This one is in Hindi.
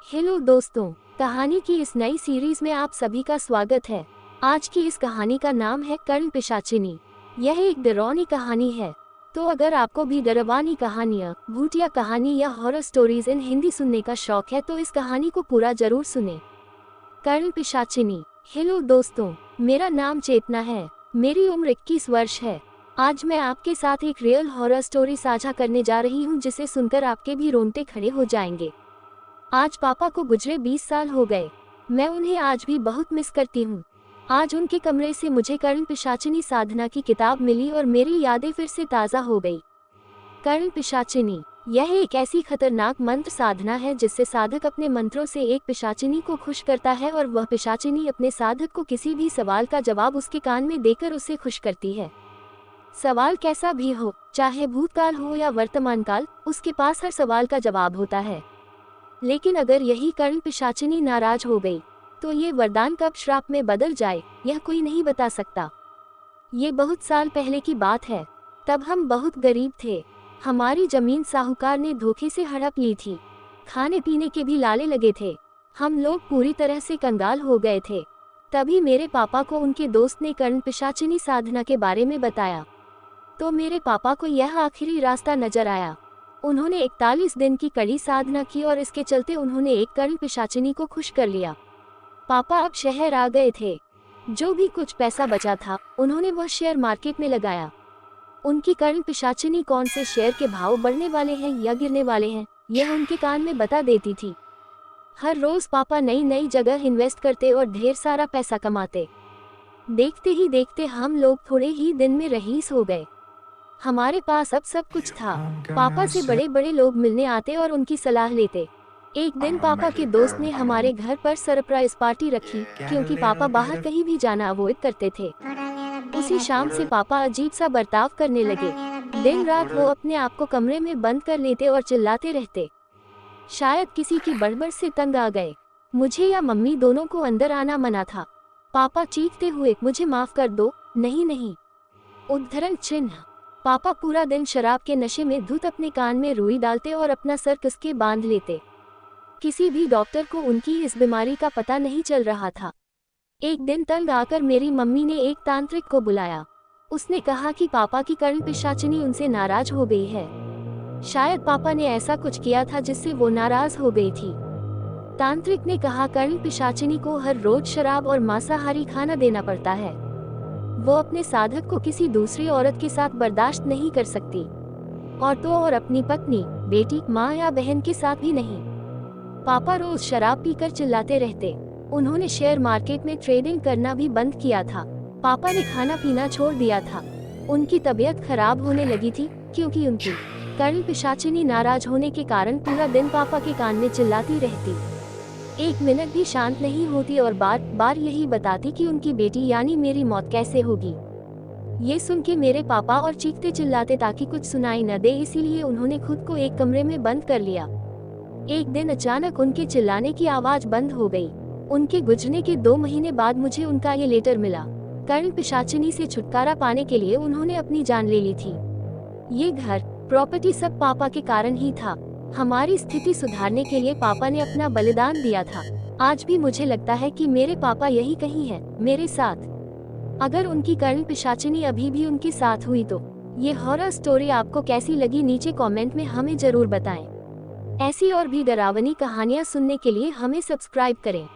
हेलो दोस्तों, कहानी की इस नई सीरीज में आप सभी का स्वागत है। आज की इस कहानी का नाम है कर्ण पिशाचिनी। यह एक डरावनी कहानी है। तो अगर आपको भी डरावनी कहानियाँ, भूतिया कहानी या हॉरर स्टोरीज इन हिंदी सुनने का शौक है तो इस कहानी को पूरा जरूर सुने। कर्ण पिशाचिनी। हेलो दोस्तों, मेरा नाम चेतना है। मेरी उम्र 21 वर्ष है। आज मैं आपके साथ एक रियल हॉरर स्टोरी साझा करने जा रही हूँ जिसे सुनकर आपके भी रोंगटे खड़े हो जाएंगे। आज पापा को गुजरे 20 साल हो गए। मैं उन्हें आज भी बहुत मिस करती हूँ। आज उनके कमरे से मुझे कर्ण पिशाचिनी साधना की किताब मिली और मेरी यादें फिर से ताज़ा हो गई। कर्ण पिशाचिनी, यह एक ऐसी खतरनाक मंत्र साधना है जिससे साधक अपने मंत्रों से एक पिशाचिनी को खुश करता है और वह पिशाचिनी अपने साधक को किसी भी सवाल का जवाब उसके कान में देकर उसे खुश करती है। सवाल कैसा भी हो, चाहे भूतकाल हो या वर्तमान काल, उसके पास हर सवाल का जवाब होता है। लेकिन अगर यही कर्ण पिशाचिनी नाराज हो गई तो ये वरदान कब श्राप में बदल जाए यह कोई नहीं बता सकता। ये बहुत साल पहले की बात है। तब हम बहुत गरीब थे। हमारी जमीन साहूकार ने धोखे से हड़प ली थी। खाने पीने के भी लाले लगे थे। हम लोग पूरी तरह से कंगाल हो गए थे। तभी मेरे पापा को उनके दोस्त ने कर्ण पिशाचिनी साधना के बारे में बताया। तो मेरे पापा को यह आखिरी रास्ता नजर आया। उन्होंने 41 दिन की कड़ी साधना की और इसके चलते उन्होंने एक कर्ण पिशाचिनी को खुश कर लिया। पापा अब शहर आ गए थे। जो भी कुछ पैसा बचा था उन्होंने वह शेयर मार्केट में लगाया। उनकी कर्ण पिशाचिनी कौन से शेयर के भाव बढ़ने वाले हैं या गिरने वाले हैं यह उनके कान में बता देती थी। हर रोज पापा नई नई जगह इन्वेस्ट करते और ढेर सारा पैसा कमाते। देखते ही देखते हम लोग थोड़े ही दिन में रईस हो गए। हमारे पास अब सब कुछ था। पापा से बड़े बड़े लोग मिलने आते और उनकी सलाह लेते। एक दिन पापा के दोस्त ने हमारे घर पर सरप्राइज पार्टी रखी क्योंकि पापा बाहर कहीं भी जाना अवॉइड करते थे। उसी शाम से पापा अजीब सा बर्ताव करने लगे। दिन रात वो अपने आप को कमरे में बंद कर लेते और चिल्लाते रहते। शायद किसी की बड़बड़ से तंग आ गए। मुझे या मम्मी दोनों को अंदर आना मना था। पापा चीखते हुए, मुझे माफ कर दो। नहीं नहीं। उद्धरण चिन्ह। पापा पूरा दिन शराब के नशे में धुत अपने कान में रुई डालते और अपना सर कसके बांध लेते। किसी भी डॉक्टर को उनकी इस बीमारी का पता नहीं चल रहा था। एक दिन तंग आकर मेरी मम्मी ने एक तांत्रिक को बुलाया। उसने कहा कि पापा की कर्ण पिशाचिनी उनसे नाराज हो गई है। शायद पापा ने ऐसा कुछ किया था जिससे वो नाराज हो गई थी। तांत्रिक ने कहा कर्ण पिशाचिनी को हर रोज शराब और मांसाहारी खाना देना पड़ता है। वो अपने साधक को किसी दूसरी औरत के साथ बर्दाश्त नहीं कर सकती, और तो और अपनी पत्नी, बेटी, माँ या बहन के साथ भी नहीं। पापा रोज शराब पीकर चिल्लाते रहते। उन्होंने शेयर मार्केट में ट्रेडिंग करना भी बंद किया था। पापा ने खाना पीना छोड़ दिया था। उनकी तबीयत खराब होने लगी थी क्योंकि उनकी कर्ण पिशाचिनी नाराज होने के कारण पूरा दिन पापा के कान में चिल्लाती रहती। एक मिनट भी शांत नहीं होती और बार बार यही बताती कि उनकी बेटी यानी मेरी मौत कैसे होगी। ये सुन के मेरे पापा और चीखते चिल्लाते ताकि कुछ सुनाई न दे, इसीलिए उन्होंने खुद को एक कमरे में बंद कर लिया। एक दिन अचानक उनके चिल्लाने की आवाज बंद हो गई। उनके गुजरने के 2 महीने बाद मुझे उनका ये लेटर मिला। कर्ण पिशाचिनी से छुटकारा पाने के लिए उन्होंने अपनी जान ले ली थी। ये घर, प्रॉपर्टी सब पापा के कारण ही था। हमारी स्थिति सुधारने के लिए पापा ने अपना बलिदान दिया था। आज भी मुझे लगता है कि मेरे पापा यही कहीं हैं, मेरे साथ। अगर उनकी कर्ण पिशाचिनी अभी भी उनके साथ हुई तो ये हॉरर स्टोरी आपको कैसी लगी नीचे कमेंट में हमें जरूर बताएं। ऐसी और भी डरावनी कहानियां सुनने के लिए हमें सब्सक्राइब करें।